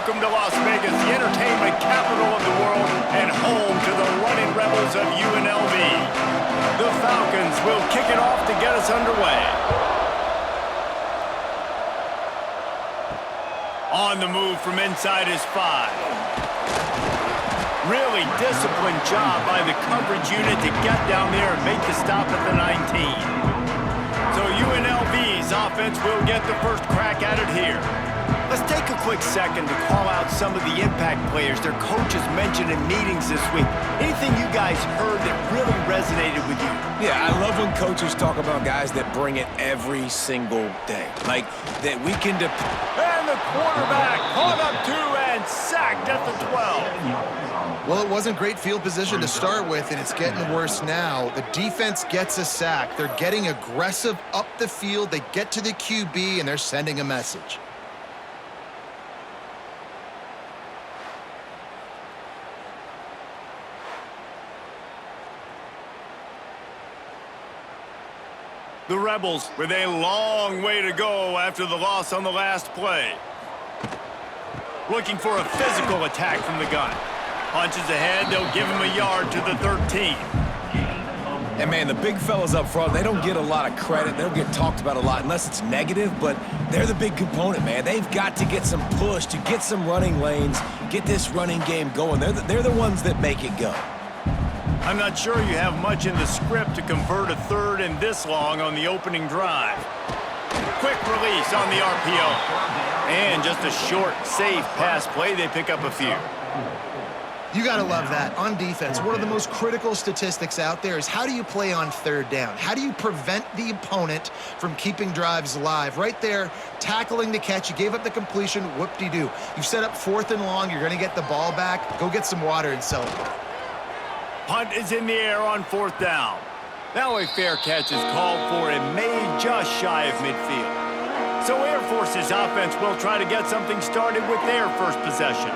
Welcome to Las Vegas, the entertainment capital of the world and home to the running rebels of UNLV. The Falcons will kick it off to get us underway. On the move from inside his 5. Really disciplined job by the coverage unit to get down there and make the stop at the 19. So UNLV's offense will get the first crack at it here. Let's take a quick second to call out some of the impact players their coaches mentioned in meetings this week. Anything you guys heard that really resonated with you? Yeah, I love when coaches talk about guys that bring it every single day. Like, that we can And the quarterback caught up 2 and sacked at the 12. Well, it wasn't great field position to start with, and it's getting worse now. The defense gets a sack. They're getting aggressive up the field. They get to the QB, and they're sending a message. The Rebels with a long way to go after the loss on the last play. Looking for a physical attack from the gun. Punches ahead, they'll give him a yard to the 13. And man, the big fellas up front, they don't get a lot of credit. They don't get talked about a lot unless it's negative, but they're the big component, man. They've got to get some push, to get some running lanes, get this running game going. They're the ones that make it go. I'm not sure you have much in the script to convert a third and this long on the opening drive. Quick release on the RPO. And just a short, safe pass play. They pick up a few. You got to love that. On defense, one of the most critical statistics out there is how do you play on third down? How do you prevent the opponent from keeping drives alive? Right there, tackling the catch. You gave up the completion. Whoop-de-doo. You've set up 4th and long. You're going to get the ball back. Go get some water and celebrate. Punt is in the air on 4th down. Now a fair catch is called for and made just shy of midfield. So Air Force's offense will try to get something started with their first possession.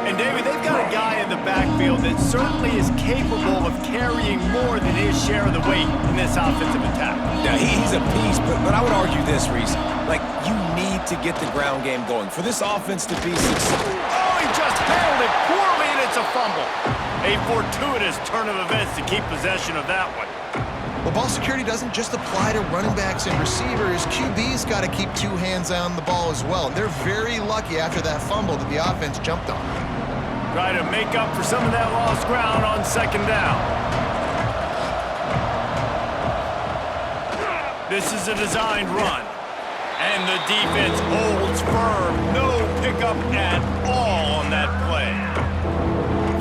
And David, they've got a guy in the backfield that certainly is capable of carrying more than his share of the weight in this offensive attack. Yeah, he's a beast, but I would argue this, Reese. Like, you need to get the ground game going. For this offense to be successful. Oh, he just handled it poorly, and it's a fumble. A fortuitous turn of events to keep possession of that one. Well, ball security doesn't just apply to running backs and receivers. QB's got to keep 2 hands on the ball as well. And they're very lucky after that fumble that the offense jumped on. Try to make up for some of that lost ground on 2nd down. This is a designed run. And the defense holds firm. No pickup at all on that play.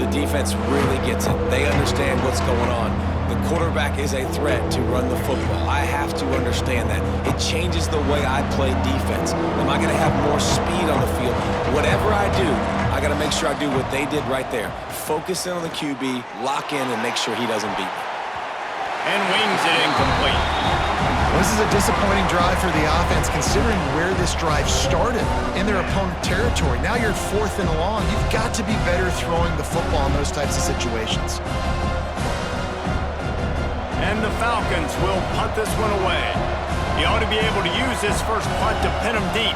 The defense really gets it. They understand what's going on. The quarterback is a threat to run the football. I have to understand that. It changes the way I play defense. Am I going to have more speed on the field? Whatever I do, I got to make sure I do what they did right there. Focus in on the QB, lock in, and make sure he doesn't beat me. And wings it incomplete. This is a disappointing drive for the offense considering where this drive started in their opponent territory. Now you're 4th and long. You've got to be better throwing the football in those types of situations. And the Falcons will punt this one away. He ought to be able to use this first punt to pin him deep.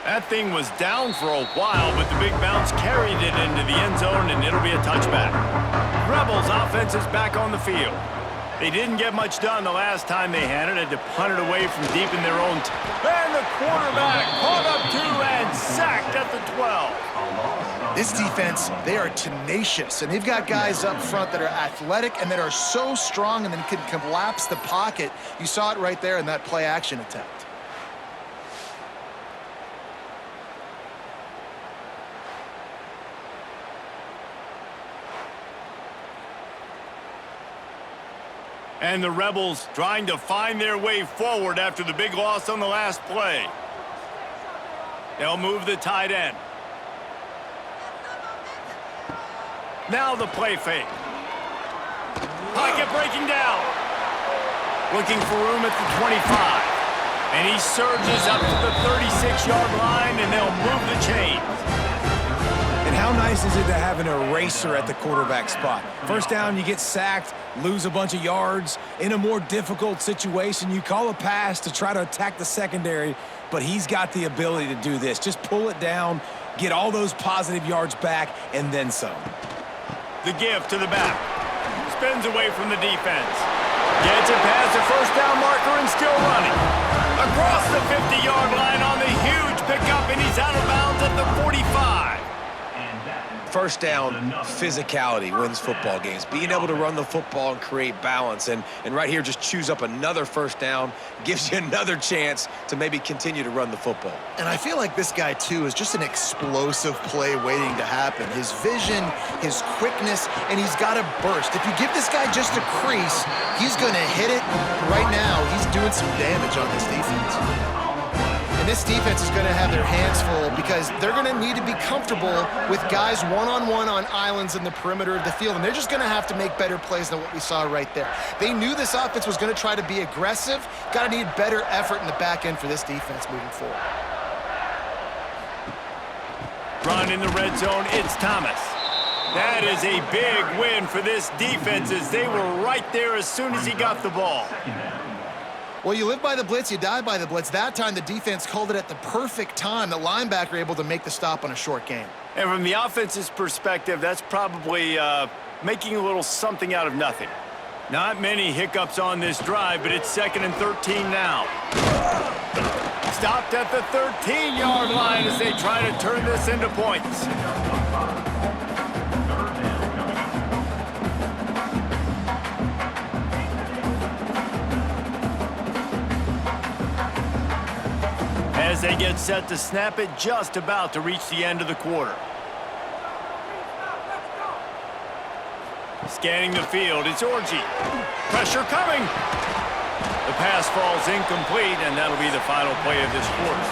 That thing was down for a while, but the big bounce carried it into the end zone, and it'll be a touchback. Rebels offense is back on the field. They didn't get much done the last time they had it to punt it away from deep in their own. And the quarterback caught up 2 and sacked at the 12. This defense, they are tenacious, and they've got guys up front that are athletic and that are so strong and then can collapse the pocket. You saw it right there in that play-action attempt. And the Rebels trying to find their way forward after the big loss on the last play. They'll move the tight end. Now the play fake. Pocket breaking down. Looking for room at the 25. And he surges up to the 36-yard line, and they'll move the chains. And how How nice is it to have an eraser at the quarterback spot? First down, you get sacked, lose a bunch of yards. In a more difficult situation, you call a pass to try to attack the secondary, but he's got the ability to do this. Just pull it down, get all those positive yards back, and then some. The give to the back. Spins away from the defense. Gets it past the first down marker and still running. Across the 50-yard line on the huge pickup, and he's out of bounds at the 45. First down, physicality wins football games. Being able to run the football and create balance. And right here, just choose up another first down, gives you another chance to maybe continue to run the football. And I feel like this guy, too, is just an explosive play waiting to happen. His vision, his quickness, and he's got a burst. If you give this guy just a crease, he's going to hit it. Right now, he's doing some damage on this defense. And this defense is going to have their hands full because they're going to need to be comfortable with guys one-on-one on islands in the perimeter of the field, and they're just going to have to make better plays than what we saw right there. They knew this offense was going to try to be aggressive. Got to need better effort in the back end for this defense moving forward. Run in the red zone, it's Thomas. That is a big win for this defense as they were right there as soon as he got the ball. Well, you live by the blitz, you die by the blitz. That time, the defense called it at the perfect time. The linebacker able to make the stop on a short gain. And from the offense's perspective, that's probably making a little something out of nothing. Not many hiccups on this drive, but it's 2nd and 13 now. Stopped at the 13-yard line as they try to turn this into points. As they get set to snap it, just about to reach the end of the quarter. Scanning the field, it's Orji. Pressure coming. The pass falls incomplete, and that'll be the final play of this quarter.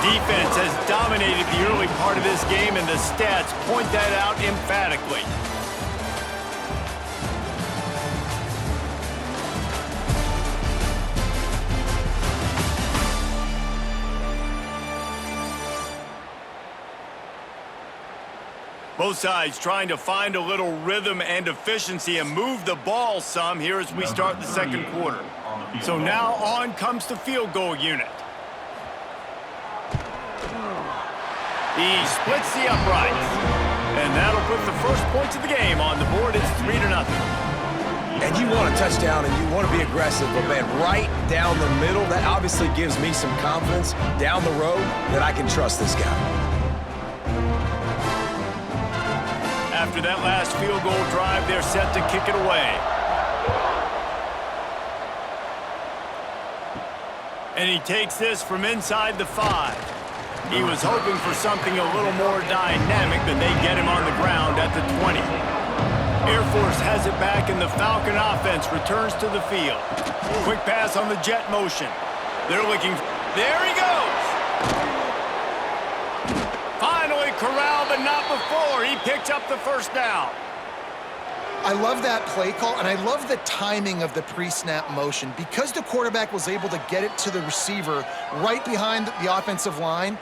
Defense has dominated the early part of this game, and the stats point that out emphatically. Both sides trying to find a little rhythm and efficiency and move the ball some here as we start the second quarter. So now on comes the field goal unit. He splits the uprights. And that'll put the first points of the game on the board. It's 3-0. And you want a touchdown and you want to be aggressive, but man, right down the middle, that obviously gives me some confidence down the road that I can trust this guy. After that last field goal drive, they're set to kick it away. And he takes this from inside the 5. He was hoping for something a little more dynamic, but they get him on the ground at the 20. Air Force has it back, and the Falcon offense returns to the field. Quick pass on the jet motion. They're looking. There he goes. Finally corralled, but not before. He picked up the first down. I love that play call, and I love the timing of the pre-snap motion. Because the quarterback was able to get it to the receiver right behind the offensive line,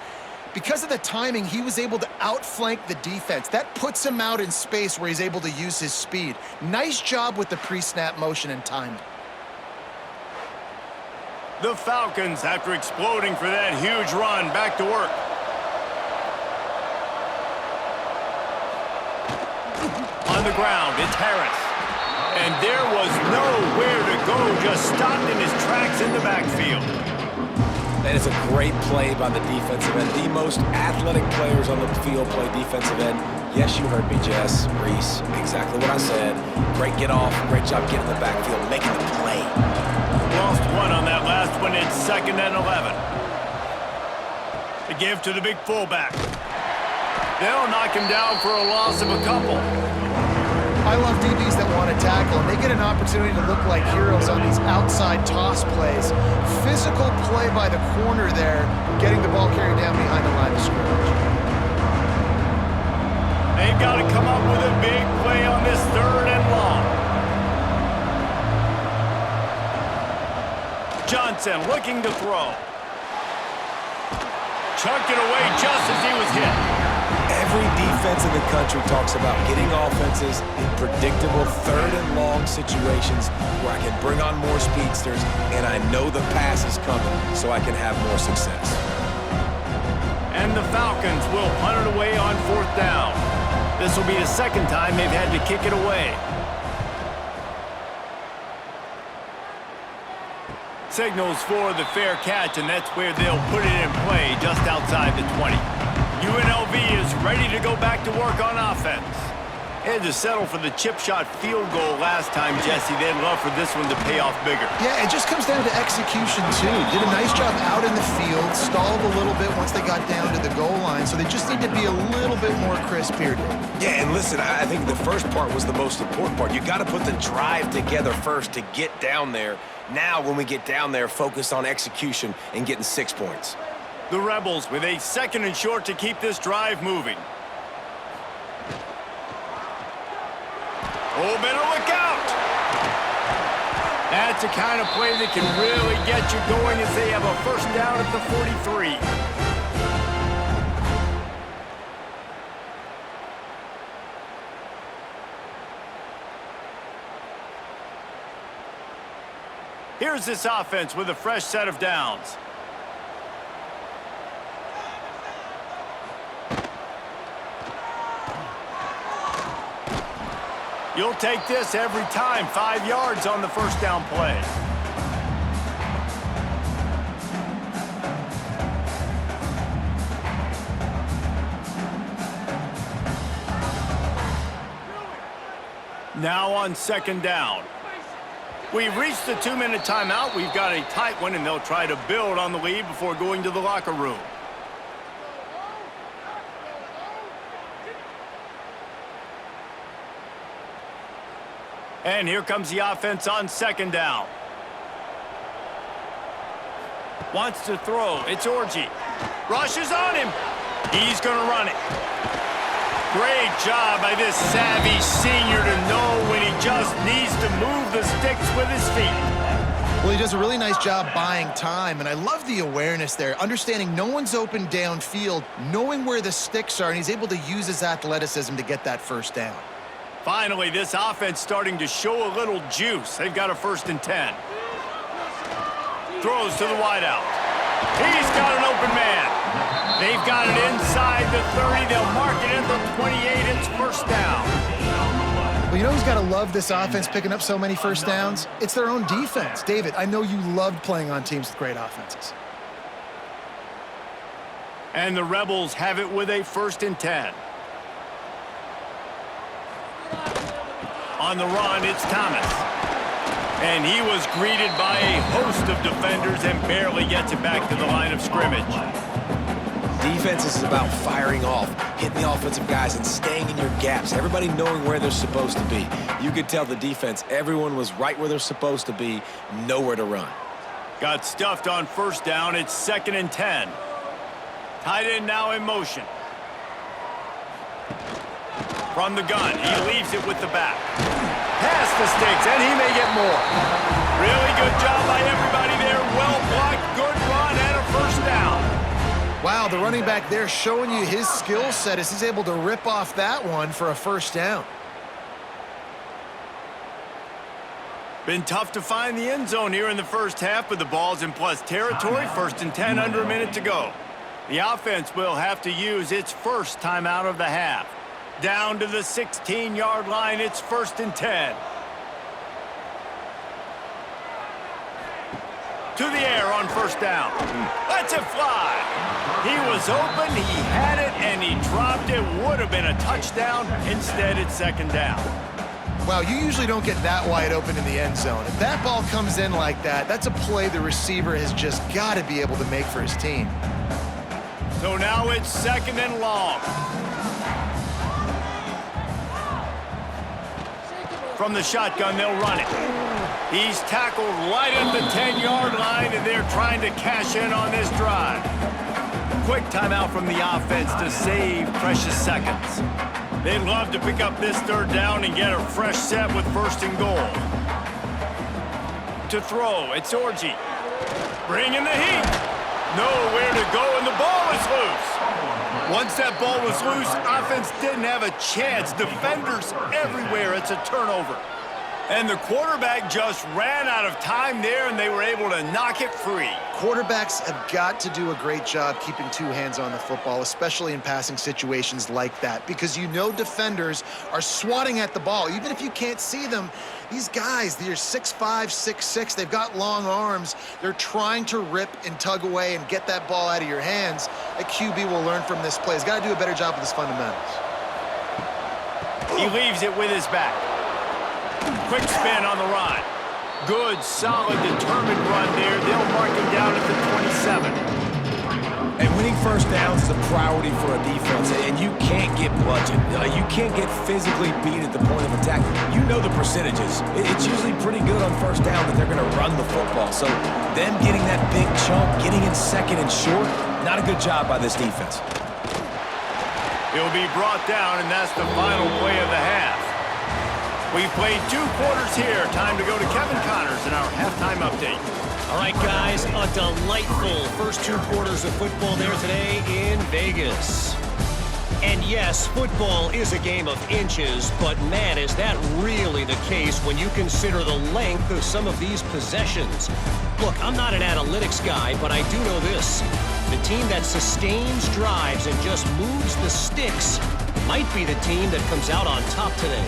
because of the timing, he was able to outflank the defense. That puts him out in space where he's able to use his speed. Nice job with the pre-snap motion and timing. The Falcons, after exploding for that huge run, back to work. On the ground, it's Harris. And there was nowhere to go, just stopped in his tracks in the backfield. That is a great play by the defensive end. The most athletic players on the field play defensive end. Yes, you heard me, Jess, Reese, exactly what I said. Great get off, great job getting in the backfield, making the play. Lost one on that last one. It's 2nd and 11. The give to the big fullback. They'll knock him down for a loss of a couple. I love DBs that want to tackle, and they get an opportunity to look like heroes on these outside toss plays. Physical play by the corner there, getting the ball carried down behind the line of scrimmage. They've got to come up with a big play on this 3rd and long. Johnson looking to throw. Chucked it away just as he was hit. Every defense in the country talks about getting offenses in predictable third and long situations where I can bring on more speedsters and I know the pass is coming so I can have more success. And the Falcons will punt it away on 4th down. This will be the second time they've had to kick it away. Signals for the fair catch, and that's where they'll put it in play just outside the 20. UNLV is ready to go back to work on offense. They had to settle for the chip shot field goal last time, Jesse. They'd love for this one to pay off bigger. Yeah, it just comes down to execution, too. Did a nice job out in the field, stalled a little bit once they got down to the goal line, so they just need to be a little bit more crisp here, Dave. Yeah, and listen, I think the first part was the most important part. You got to put the drive together first to get down there. Now, when we get down there, focus on execution and getting 6 points. The Rebels with a 2nd and short to keep this drive moving. Oh, better look out! That's the kind of play that can really get you going as they have a 1st down at the 43. Here's this offense with a fresh set of downs. You'll take this every time. 5 yards on the 1st down play. Now on 2nd down. We've reached the 2-minute timeout. We've got a tight one, and they'll try to build on the lead before going to the locker room. And here comes the offense on 2nd down. Wants to throw. It's Orji. Rushes on him. He's going to run it. Great job by this savvy senior to know when he just needs to move the sticks with his feet. Well, he does a really nice job buying time, and I love the awareness there, understanding no one's open downfield, knowing where the sticks are, and he's able to use his athleticism to get that 1st down. Finally, this offense starting to show a little juice. They've got a 1st and 10. Throws to the wideout. He's got an open man. They've got it inside the 30. They'll mark it at the 28. It's 1st down. Well, you know who's got to love this offense picking up so many 1st downs? It's their own defense. David, I know you loved playing on teams with great offenses. And the Rebels have it with a 1st and 10. On the run, it's Thomas. And he was greeted by a host of defenders and barely gets it back to the line of scrimmage. Defense is about firing off, hitting the offensive guys, and staying in your gaps. Everybody knowing where they're supposed to be. You could tell the defense, everyone was right where they're supposed to be, nowhere to run. Got stuffed on 1st down. It's 2nd and 10. Tight end now in motion. From the gun, he leaves it with the back. Past the sticks, and he may get more. Really good job by everybody there. Well blocked, good run, and a 1st down. Wow, the running back there showing you his skill set as he's able to rip off that one for a 1st down. Been tough to find the end zone here in the 1st half, but the ball's in plus territory. 1st and 10, under a minute to go. The offense will have to use its 1st timeout of the half. Down to the 16-yard line, it's 1st and 10. To the air on 1st down. Let's it fly. He was open, he had it, and he dropped it. Would have been a touchdown. Instead, it's 2nd down. Wow, you usually don't get that wide open in the end zone. If that ball comes in like that, that's a play the receiver has just got to be able to make for his team. So now it's 2nd and long. From the shotgun, they'll run it. He's tackled right at the 10-yard line, and they're trying to cash in on this drive. Quick timeout from the offense to save precious seconds. They'd love to pick up this 3rd down and get a fresh set with 1st and goal. To throw, it's Orji. Bringing the heat. Nowhere to go, and the ball is loose. Once that ball was loose, offense didn't have a chance. Defenders everywhere. It's a turnover. And the quarterback just ran out of time there, and they were able to knock it free. Quarterbacks have got to do a great job keeping two hands on the football, especially in passing situations like that, because you know defenders are swatting at the ball. Even if you can't see them, these guys, they're 6'5", 6'6", they've got long arms. They're trying to rip and tug away and get that ball out of your hands. A QB will learn from this play. He's got to do a better job with his fundamentals. He leaves it with his back. Quick spin on the run. Good, solid, determined run there. They'll mark him down at the 27. And winning first downs is a priority for a defense, and you can't get bludgeoned. You can't get physically beat at the point of attack. You know the percentages. It's usually pretty good on first down that they're going to run the football. So them getting that big chunk, getting in second and short, not a good job by this defense. He'll be brought down, and that's the final play of the half. We've played 2 quarters here. Time to go to Kevin Connors in our halftime update. All right, guys, a delightful first 2 quarters of football there today in Vegas. And yes, football is a game of inches, but man, is that really the case when you consider the length of some of these possessions. Look, I'm not an analytics guy, but I do know this. The team that sustains drives and just moves the sticks might be the team that comes out on top today.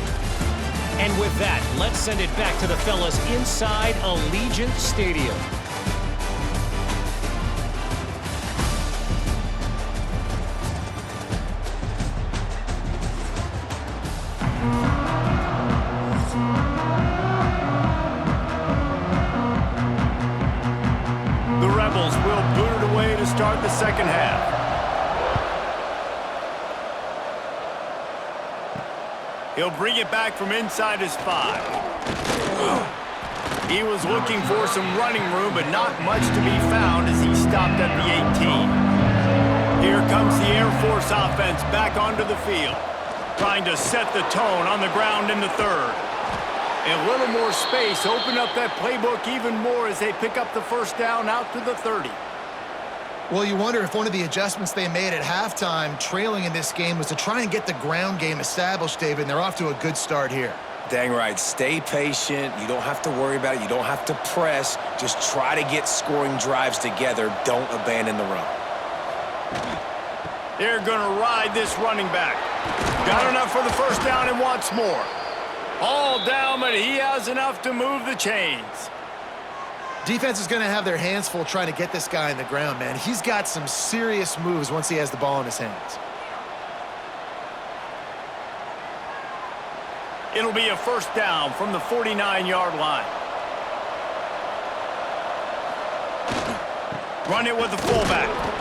And with that, let's send it back to the fellas inside Allegiant Stadium. The Rebels will boot it away to start the second half. He'll bring it back from inside his 5. He was looking for some running room, but not much to be found as he stopped at the 18. Here comes the Air Force offense back onto the field, trying to set the tone on the ground in the 3rd. A little more space, open up that playbook even more as they pick up the first down out to the 30. Well, you wonder if one of the adjustments they made at halftime, trailing in this game, was to try and get the ground game established, David, and they're off to a good start here. Dang right. Stay patient. You don't have to worry about it. You don't have to press. Just try to get scoring drives together. Don't abandon the run. They're going to ride this running back. Got enough for the first down and wants more. All down, but he has enough to move the chains. Defense is going to have their hands full trying to get this guy in the ground, man. He's got some serious moves once he has the ball in his hands. It'll be a first down from the 49-yard line. Run it with the fullback.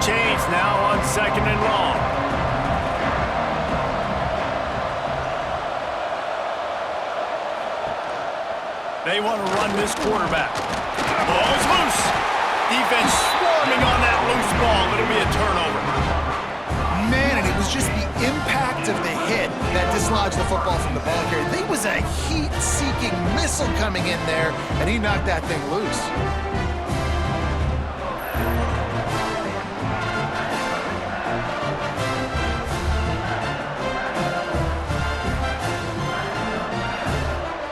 Chains now on 2nd and long. They want to run this quarterback. Ball is loose. Defense swarming on that loose ball. It'll be a turnover. Man, and it was just the impact of the hit that dislodged the football from the ball carrier. There was a heat-seeking missile coming in there, and he knocked that thing loose.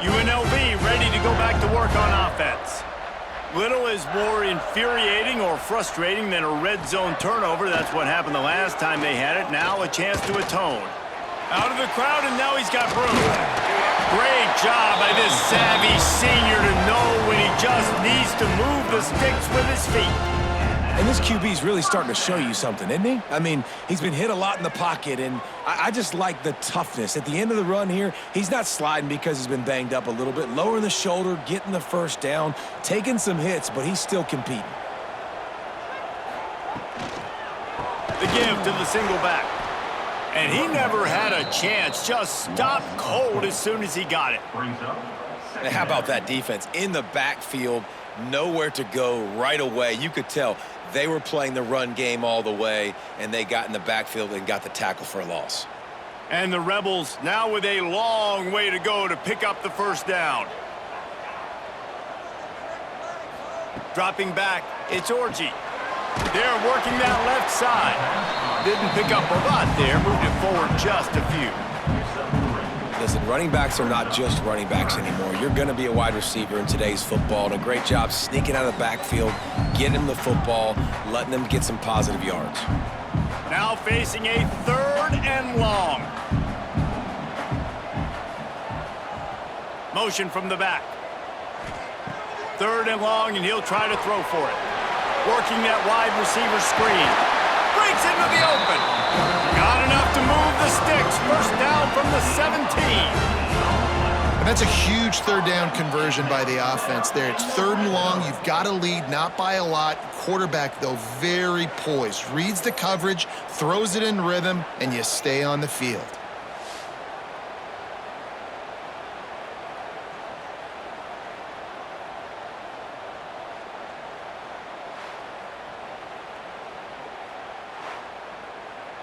UNLV ready to go back to work on offense. Little is more infuriating or frustrating than a red zone turnover. That's what happened the last time they had it. Now a chance to atone. Out of the crowd, and now he's got room. Great job by this savvy senior to know when he just needs to move the sticks with his feet. And this QB's really starting to show you something, isn't he? I mean, he's been hit a lot in the pocket, and I just like the toughness. At the end of the run here, he's not sliding because he's been banged up a little bit. Lowering the shoulder, getting the first down, taking some hits, but he's still competing. The give to the single back. And he never had a chance. Just stopped cold as soon as he got it. And how about that defense? In the backfield, nowhere to go right away. You could tell they were playing the run game all the way, and they got in the backfield and got the tackle for a loss. And the Rebels now with a long way to go to pick up the first down. Dropping back, it's Orji. They're working that left side. Didn't pick up a lot there, moved it forward just a few. Listen, running backs are not just running backs anymore. You're going to be a wide receiver in today's football, and a great job sneaking out of the backfield, getting them the football, letting them get some positive yards. Now facing a 3rd and long. Motion from the back. 3rd and long, and he'll try to throw for it. Working that wide receiver screen. Breaks into the open. Got enough to move the sticks. First down from the 17. And that's a huge 3rd down conversion by the offense there. It's 3rd and long. You've got to lead, not by a lot. Quarterback, though, very poised. Reads the coverage, throws it in rhythm, and you stay on the field.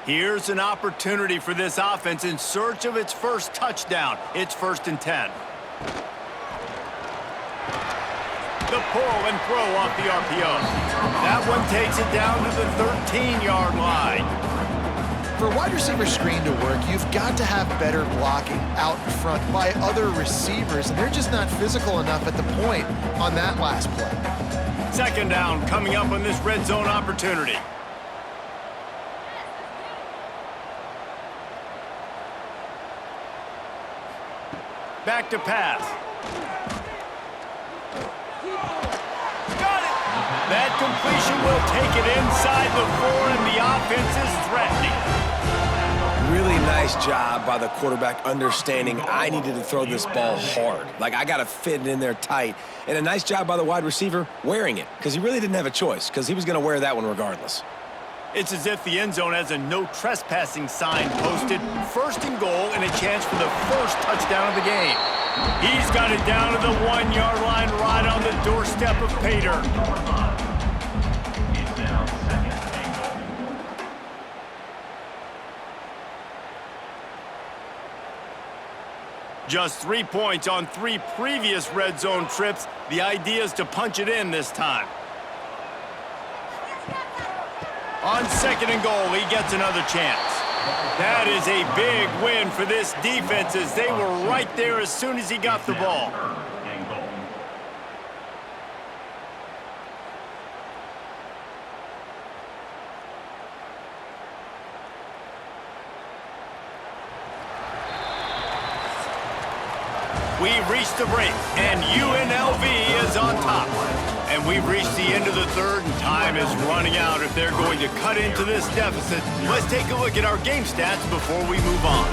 Here's an opportunity for this offense in search of its first touchdown. It's 1st and 10. The pull and throw off the RPO. That one takes it down to the 13-yard line. For a wide receiver screen to work, you've got to have better blocking out in front by other receivers, and they're just not physical enough at the point on that last play. 2nd down coming up on this red zone opportunity. Back to pass. Got it! That completion will take it inside the 4, and the offense is threatening. Really nice job by the quarterback understanding I needed to throw this ball hard. Like, I got to fit it in there tight. And a nice job by the wide receiver wearing it, because he really didn't have a choice, because he was going to wear that one regardless. It's as if the end zone has a no trespassing sign posted. 1st and goal, and a chance for the first touchdown of the game. He's got it down to the 1-yard line right on the doorstep of Pater. Just 3 points on 3 previous red zone trips. The idea is to punch it in this time. On 2nd and goal, he gets another chance. That is a big win for this defense as they were right there as soon as he got the ball. We've reached the break, and UNLV is on top. And we've reached the end of the 3rd, and time is running out if they're going to cut into this deficit. Let's take a look at our game stats before we move on.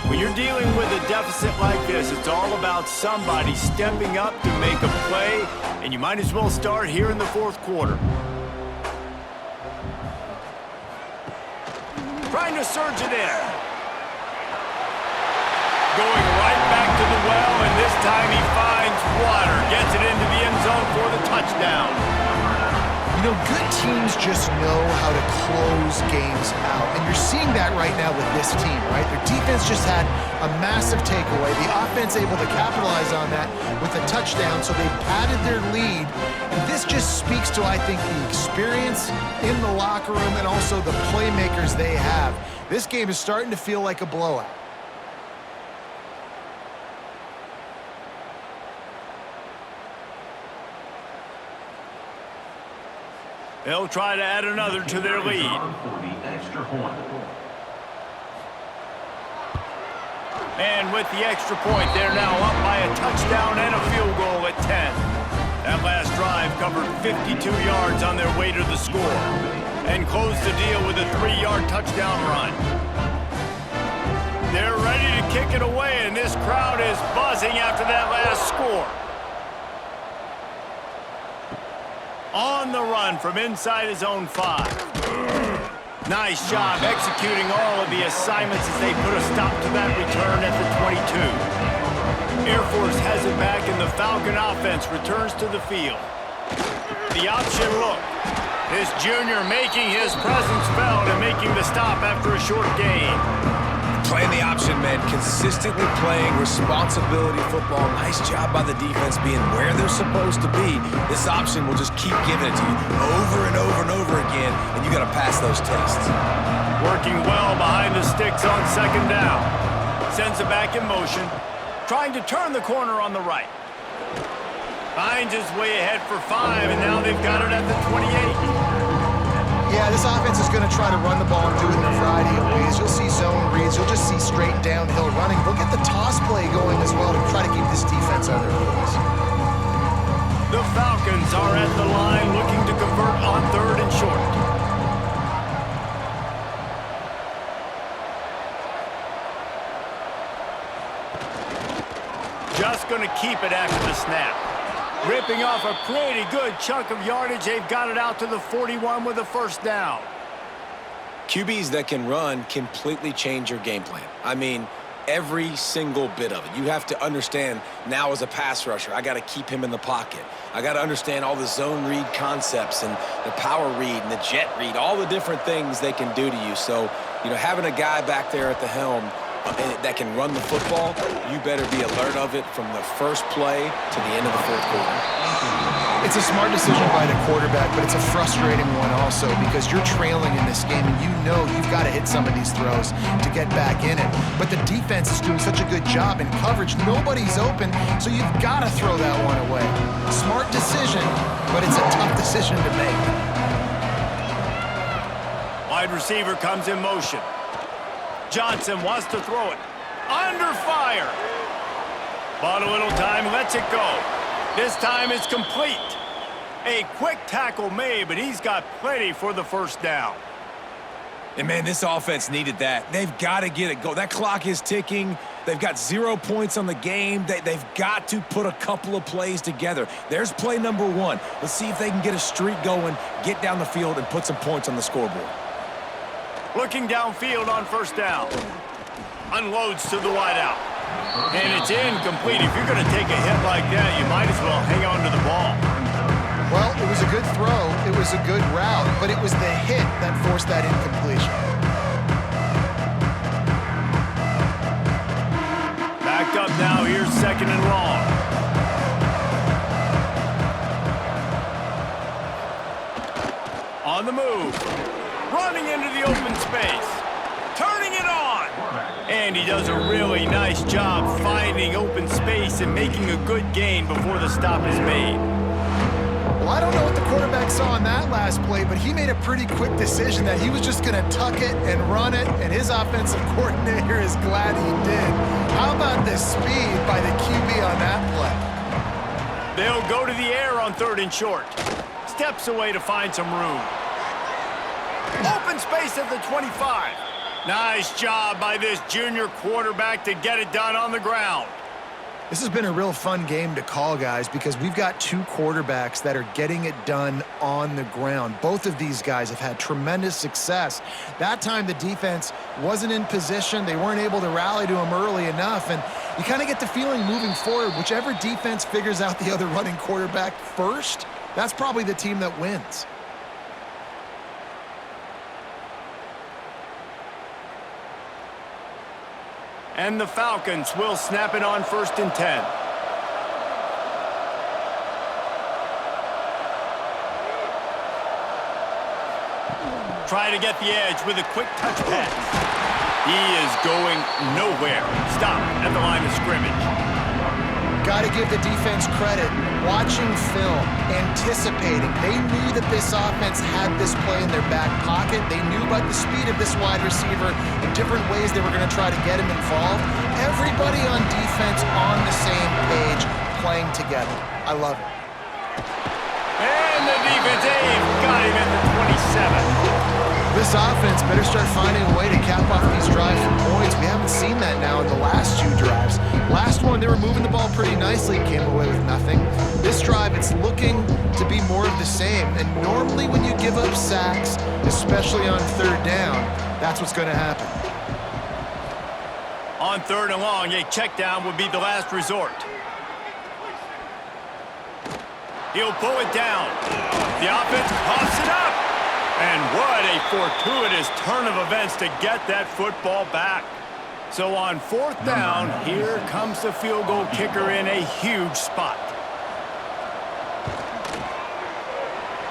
When you're dealing with a deficit like this, it's all about somebody stepping up to make a play, and you might as well start here in the 4th quarter. Trying to surge it in. Going right back to the well, and this time he finds water. Gets it into the end zone for the touchdown. You know, good teams just know how to close games out. And you're seeing that right now with this team, right? Their defense just had a massive takeaway. The offense able to capitalize on that with a touchdown, so they padded their lead. And this just speaks to, I think, the experience in the locker room and also the playmakers they have. This game is starting to feel like a blowout. They'll try to add another to their lead. And with the extra point, they're now up by a touchdown and a field goal at 10. That last drive covered 52 yards on their way to the score and closed the deal with a 3-yard touchdown run. They're ready to kick it away, and this crowd is buzzing after that last score. On the run from inside his own 5. Nice job executing all of the assignments as they put a stop to that return at the 22. Air Force has it back, and the Falcon offense returns to the field. The option look. This junior making his presence felt and making the stop after a short gain. Playing the option, man. Consistently playing responsibility football. Nice job by the defense being where they're supposed to be. This option will just keep giving it to you over and over and over again, and you got to pass those tests. Working well behind the sticks on second down. Sends it back in motion. Trying to turn the corner on the right. Finds his way ahead for 5, and now they've got it at the 28. Yeah, this offense is going to try to run the ball and do it in a variety of ways. You'll see zone reads. You'll just see straight downhill running. They'll get the toss play going as well to try to keep this defense on their heels. The Falcons are at the line looking to convert on 3rd and short. Just going to keep it after the snap. Ripping off a pretty good chunk of yardage. They've got it out to the 41 with a first down. QBs that can run completely change your game plan. I mean, every single bit of it. You have to understand now as a pass rusher, I got to keep him in the pocket. I got to understand all the zone read concepts and the power read and the jet read, all the different things they can do to you. So, having a guy back there at the helm that can run the football, you better be alert of it from the first play to the end of the 4th quarter. It's a smart decision by the quarterback, but it's a frustrating one also because you're trailing in this game and you've got to hit some of these throws to get back in it. But the defense is doing such a good job in coverage. Nobody's open, so you've got to throw that one away. Smart decision, but it's a tough decision to make. Wide receiver comes in motion. Johnson wants to throw it. Under fire. Bought a little time, lets it go. This time it's complete. A quick tackle made, but he's got plenty for the first down. And, man, this offense needed that. They've got to get it go. That clock is ticking. They've got 0 points on the game. They've got to put a couple of plays together. There's play number 1. Let's see if they can get a streak going, get down the field, and put some points on the scoreboard. Looking downfield on first down. Unloads to the wideout. And it's incomplete. If you're going to take a hit like that, you might as well hang on to the ball. Well, it was a good throw. It was a good route, but it was the hit that forced that incompletion. Backed up now. Here's 2nd and long. On the move. Running into the open space. Turning it on. And he does a really nice job finding open space and making a good gain before the stop is made. Well, I don't know what the quarterback saw in that last play, but he made a pretty quick decision that he was just going to tuck it and run it, and his offensive coordinator is glad he did. How about the speed by the QB on that play? They'll go to the air on 3rd and short. Steps away to find some room. Open space at the 25. Nice job by this junior quarterback to get it done on the ground. This has been a real fun game to call, guys, because we've got 2 quarterbacks that are getting it done on the ground. Both of these guys have had tremendous success. That time the defense wasn't in position. They weren't able to rally to him early enough, and you kind of get the feeling moving forward, whichever defense figures out the other running quarterback first, that's probably the team that wins. And the Falcons will snap it on 1st and 10. Try to get the edge with a quick touch pass. He is going nowhere. Stop at the line of scrimmage. Got to give the defense credit. Watching film, anticipating. They knew that this offense had this play in their back pocket. They knew about the speed of this wide receiver and different ways they were going to try to get him involved. Everybody on defense on the same page, playing together. I love it. And the defense got him at the 27. This offense better start finding a way to cap off these drives with points. We haven't seen that now in the last 2 drives. Last one, they were moving the ball pretty nicely, came away with nothing. This drive, it's looking to be more of the same. And normally when you give up sacks, especially on third down, that's what's going to happen. On third and long, a check down would be the last resort. He'll pull it down. The offense coughs it up. And what a fortuitous turn of events to get that football back. So on fourth down, here comes the field goal kicker in a huge spot.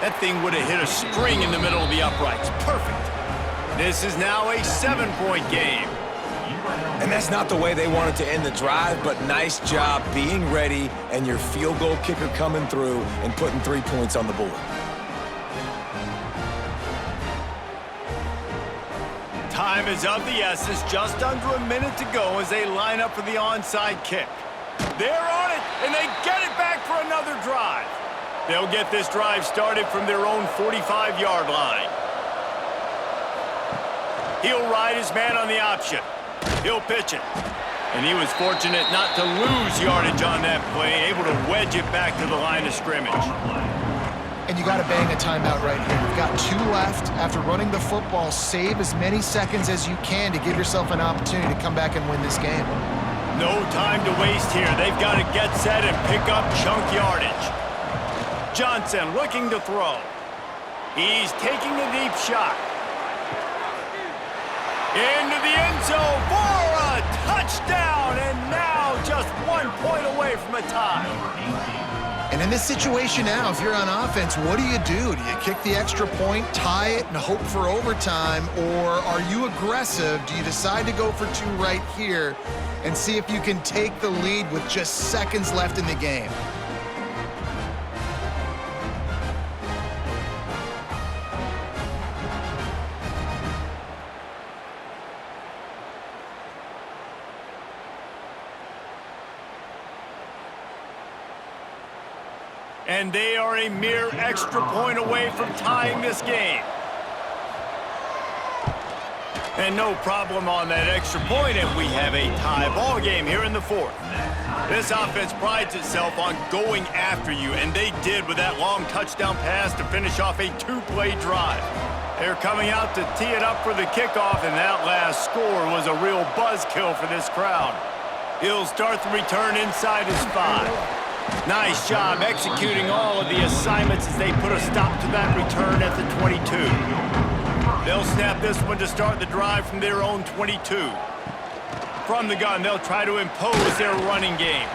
That thing would have hit a string in the middle of the uprights. Perfect. This is now a 7-point game. And that's not the way they wanted to end the drive, but nice job being ready and your field goal kicker coming through and putting 3 points on the board. Time is of the essence, just under a minute to go as they line up for the onside kick. They're on it, and they get it back for another drive. They'll get this drive started from their own 45-yard line. He'll ride his man on the option. He'll pitch it. And he was fortunate not to lose yardage on that play, able to wedge it back to the line of scrimmage. And you got to bang a timeout right here. You've got 2 left. After running the football, save as many seconds as you can to give yourself an opportunity to come back and win this game. No time to waste here. They've got to get set and pick up chunk yardage. Johnson looking to throw. He's taking a deep shot. Into the end zone for a touchdown, and now just 1 point away from a tie. And in this situation now, if you're on offense, what do? Do you kick the extra point, tie it, and hope for overtime, or are you aggressive? Do you decide to go for 2 right here and see if you can take the lead with just seconds left in the game? And they are a mere extra point away from tying this game. And no problem on that extra point, and we have a tie ball game here in the fourth. This offense prides itself on going after you, and they did with that long touchdown pass to finish off a 2-play drive. They're coming out to tee it up for the kickoff, and that last score was a real buzzkill for this crowd. He'll start the return inside his 5. Nice job executing all of the assignments as they put a stop to that return at the 22. They'll snap this one to start the drive from their own 22. From the gun, they'll try to impose their running game.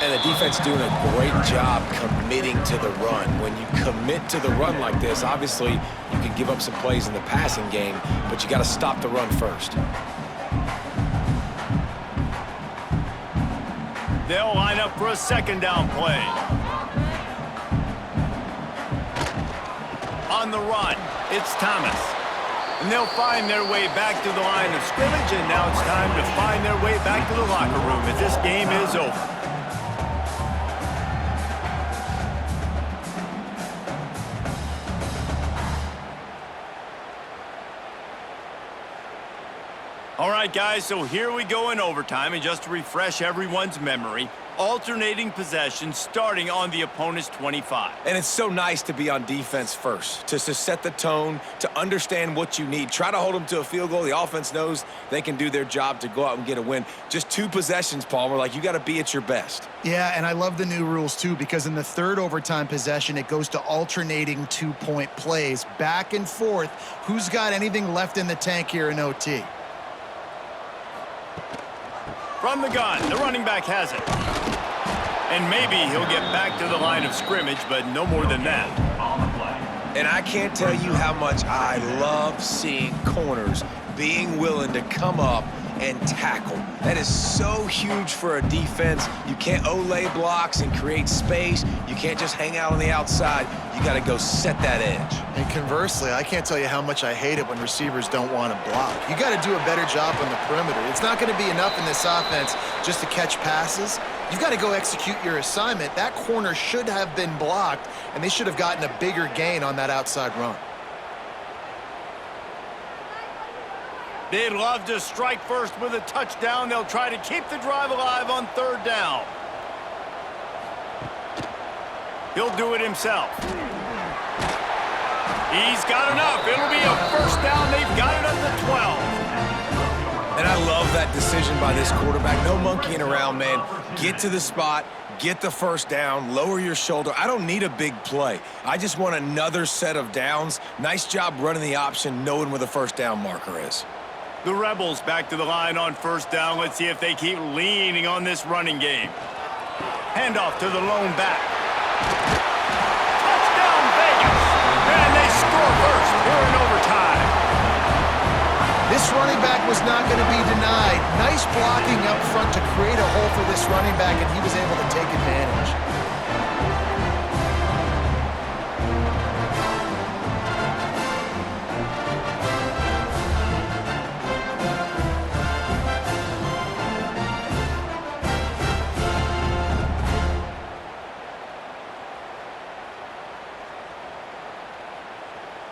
And the defense doing a great job committing to the run. When you commit to the run like this, obviously you can give up some plays in the passing game, but you got to stop the run first. They'll line up for a second down play. On the run, it's Thomas. And they'll find their way back to the line of scrimmage, and now it's time to find their way back to the locker room as this game is over. All right, guys, so here we go in overtime, and just to refresh everyone's memory, alternating possession starting on the opponent's 25. And it's so nice to be on defense first, to set the tone, to understand what you need. Try to hold them to a field goal. The offense knows they can do their job to go out and get a win. Just 2 possessions, Palmer, like you got to be at your best. Yeah, and I love the new rules, too, because in the third overtime possession, it goes to alternating 2-point plays, back and forth. Who's got anything left in the tank here in OT? From the gun, the running back has it. And maybe he'll get back to the line of scrimmage, but no more than that. And I can't tell you how much I love seeing corners being willing to come up and tackle. That is so huge for a defense. You can't olay blocks and create space. You can't just hang out on the outside. You got to go set that edge. And conversely, I can't tell you how much I hate it when receivers don't want to block. You got to do a better job on the perimeter. It's not going to be enough in this offense just to catch passes. You've got to go execute your assignment. That corner should have been blocked, and they should have gotten a bigger gain on that outside run. They'd love to strike first with a touchdown. They'll try to keep the drive alive on third down. He'll do it himself. He's got enough. It'll be a first down. They've got it at the 12. And I love that decision by this quarterback. No monkeying around, man. Get to the spot, get the first down, lower your shoulder. I don't need a big play. I just want another set of downs. Nice job running the option, knowing where the first down marker is. The Rebels back to the line on first down. Let's see if they keep leaning on this running game. Handoff to the lone back. Touchdown, Vegas! And they score first here in overtime. This running back was not going to be denied. Nice blocking up front to create a hole for this running back, and he was able to take advantage.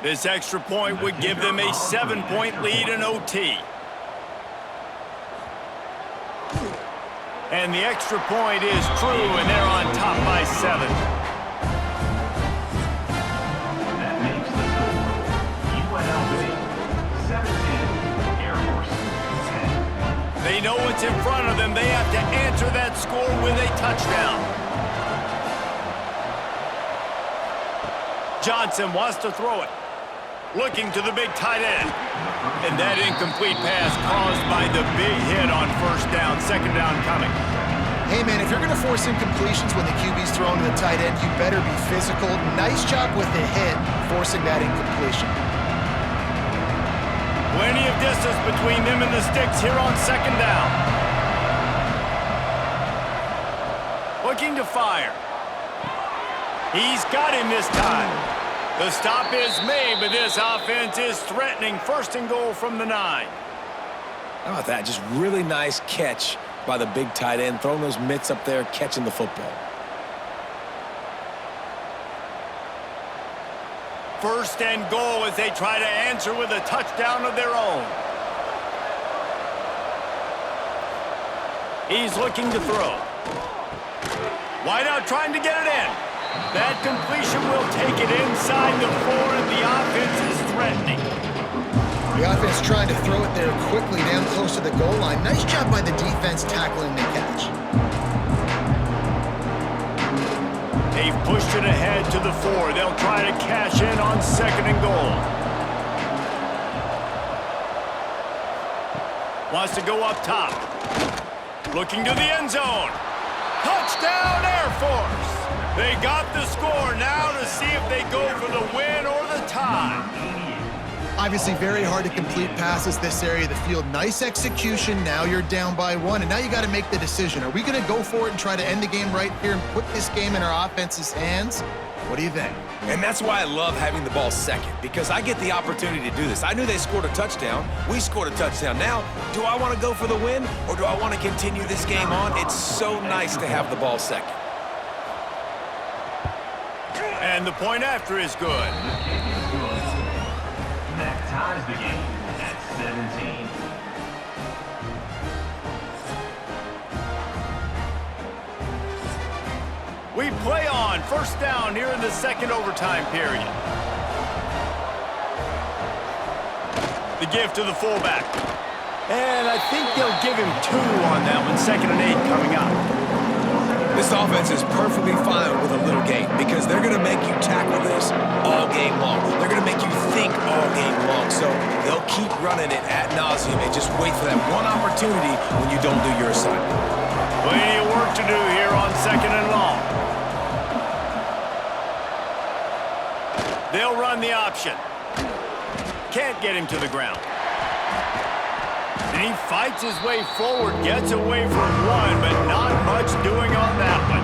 This extra point would give them a 7-point lead in OT. And the extra point is true, and they're on top by 7. That makes the score UNLV 17, Air Force 10. They know what's in front of them. They have to answer that score with a touchdown. Johnson wants to throw it. Looking to the big tight end. And that incomplete pass caused by the big hit on first down. Second down coming. Hey, man, if you're going to force incompletions when the QB's throwing to the tight end, you better be physical. Nice job with the hit, forcing that incompletion. Plenty of distance between them and the sticks here on second down. Looking to fire. He's got him this time. The stop is made, but this offense is threatening. First and goal from the 9. How about that? Just really nice catch by the big tight end, throwing those mitts up there, catching the football. First and goal as they try to answer with a touchdown of their own. He's looking to throw. Wide out trying to get it in. That completion will take it inside the 4, and the offense is threatening. The offense trying to throw it there quickly down close to the goal line. Nice job by the defense tackling the catch. They've pushed it ahead to the 4. They'll try to cash in on second and goal. Wants to go up top. Looking to the end zone. Touchdown, Air Force! They got the score now to see if they go for the win or the tie. Obviously very hard to complete passes this area of the field. Nice execution. Now you're down by 1, and now you got to make the decision. Are we going to go for it and try to end the game right here and put this game in our offense's hands? What do you think? And that's why I love having the ball second, because I get the opportunity to do this. I knew they scored a touchdown. We scored a touchdown. Now, do I want to go for the win, or do I want to continue this game on? It's so nice to have the ball second. And the point after is good. The kick is good. That ties the game at 17. We play on first down here in the second overtime period. The give to the fullback. And I think they'll give him 2 on that one. 2nd and 8 coming up. This offense is perfectly fine with a little gain because they're going to make you tackle this all game long. They're going to make you think all game long. So they'll keep running it ad nauseum and just wait for that one opportunity when you don't do your assignment. Plenty of work to do here on second and long. They'll run the option. Can't get him to the ground. And he fights his way forward, gets away from 1, but not much doing on that one.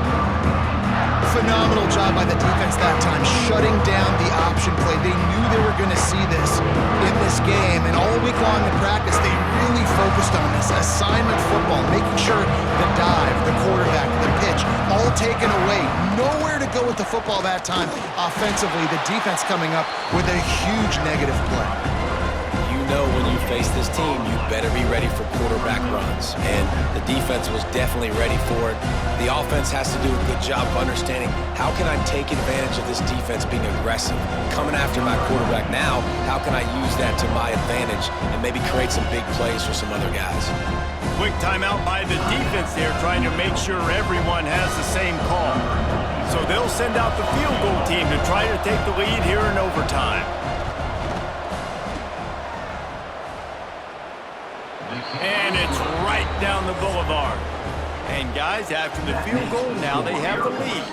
Phenomenal job by the defense that time, shutting down the option play. They knew they were going to see this in this game, and all week long in practice, they really focused on this assignment football, making sure the dive, the quarterback, the pitch, all taken away. Nowhere to go with the football that time offensively. The defense coming up with a huge negative play. You know when you face this team, you better be ready for quarterback runs. And the defense was definitely ready for it. The offense has to do a good job of understanding, how can I take advantage of this defense being aggressive, coming after my quarterback now? How can I use that to my advantage and maybe create some big plays for some other guys? Quick timeout by the defense there, trying to make sure everyone has the same call. So they'll send out the field goal team to try to take the lead here in overtime. And it's right down the boulevard. And guys, after the field goal, now they have the lead.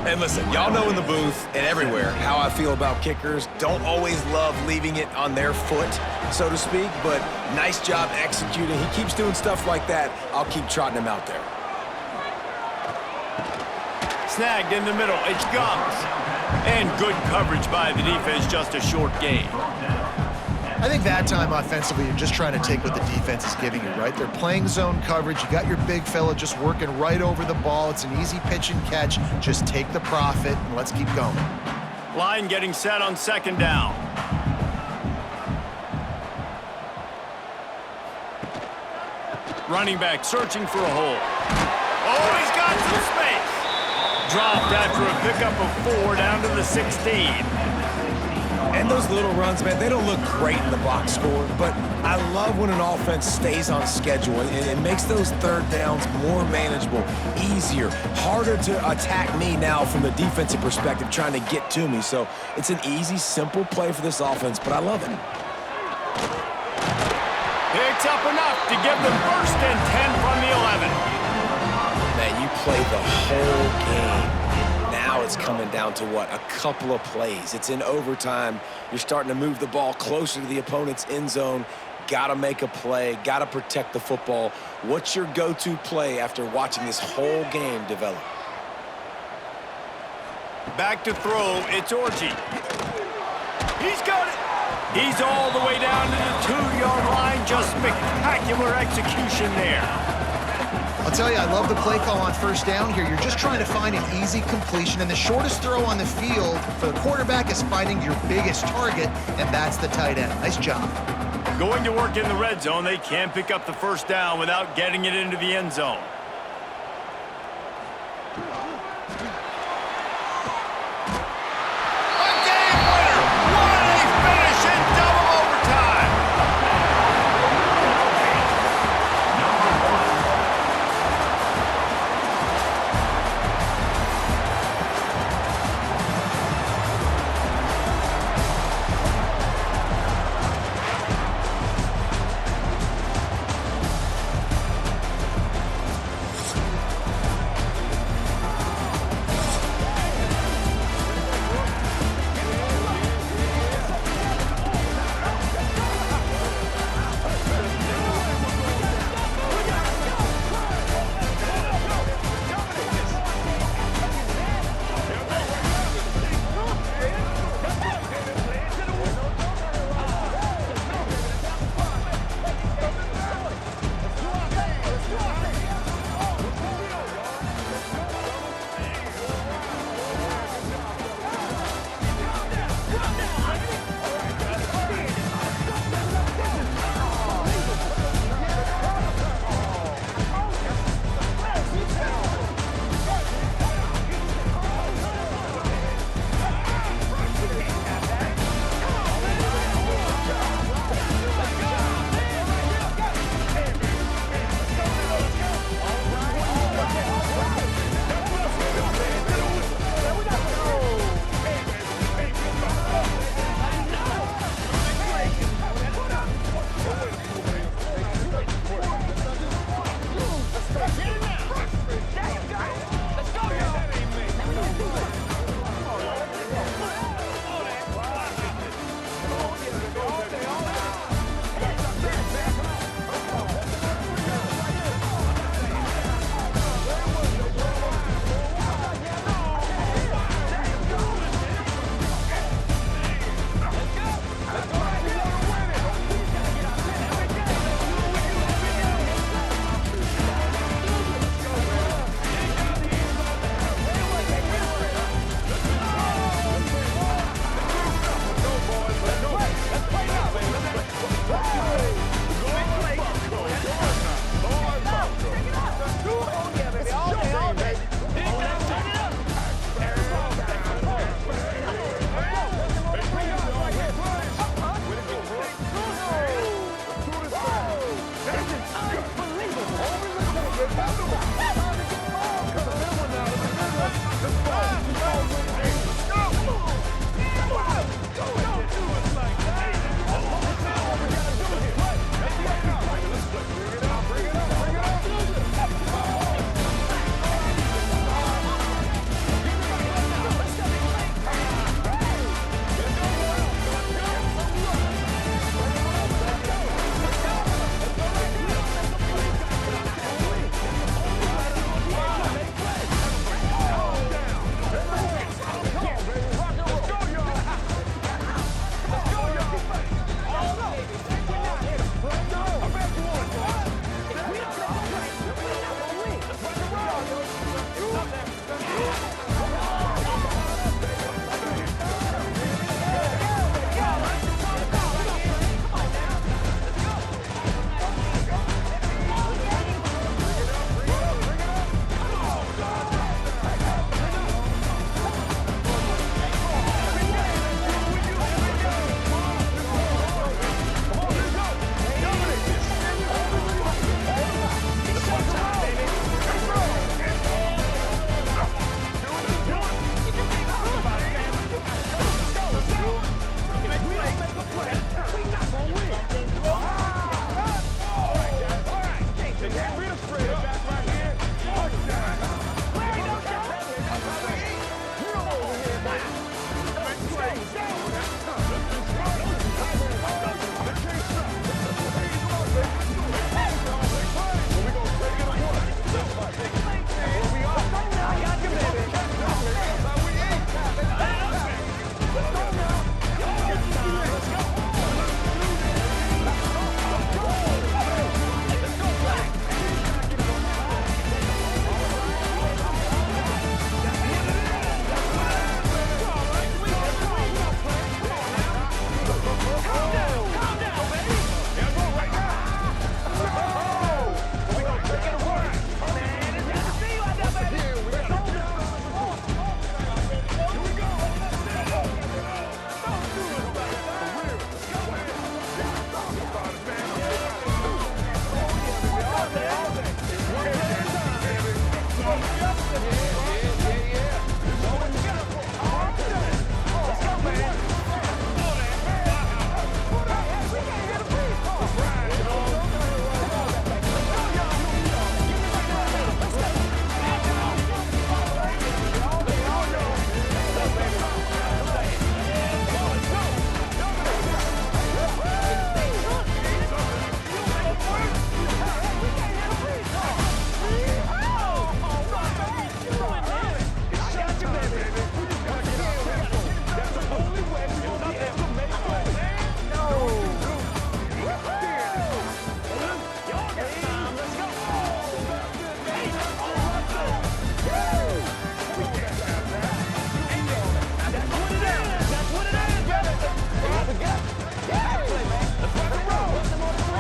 And listen, y'all know in the booth and everywhere how I feel about kickers. Don't always love leaving it on their foot, so to speak, but nice job executing. He keeps doing stuff like that. I'll keep trotting him out there. Snagged in the middle, it's Gums. And good coverage by the defense, just a short gain. I think that time offensively, you're just trying to take what the defense is giving you, right? They're playing zone coverage. You got your big fella just working right over the ball. It's an easy pitch and catch. Just take the profit and let's keep going. Line getting set on second down. Running back searching for a hole. Oh, he's got some space. Dropped after a pickup of 4 down to the 16. And those little runs, man, they don't look great in the box score, but I love when an offense stays on schedule, and it makes those third downs more manageable, easier, harder to attack me now from the defensive perspective, trying to get to me. So it's an easy, simple play for this offense, but I love it. Picks up enough to give them first and 10 from the 11. Man, you play the whole game. Now it's coming down to what? A couple of plays. It's in overtime. You're starting to move the ball closer to the opponent's end zone. Got to make a play. Got to protect the football. What's your go-to play after watching this whole game develop? Back to throw, it's Orji. He's got it. He's all the way down to the 2-yard line. Just spectacular execution there. I'll tell you, I love the play call on first down here. You're just trying to find an easy completion, and the shortest throw on the field for the quarterback is finding your biggest target, and that's the tight end. Nice job. Going to work in the red zone, they can't pick up the first down without getting it into the end zone. A game winner! What a finish in double overtime! Remember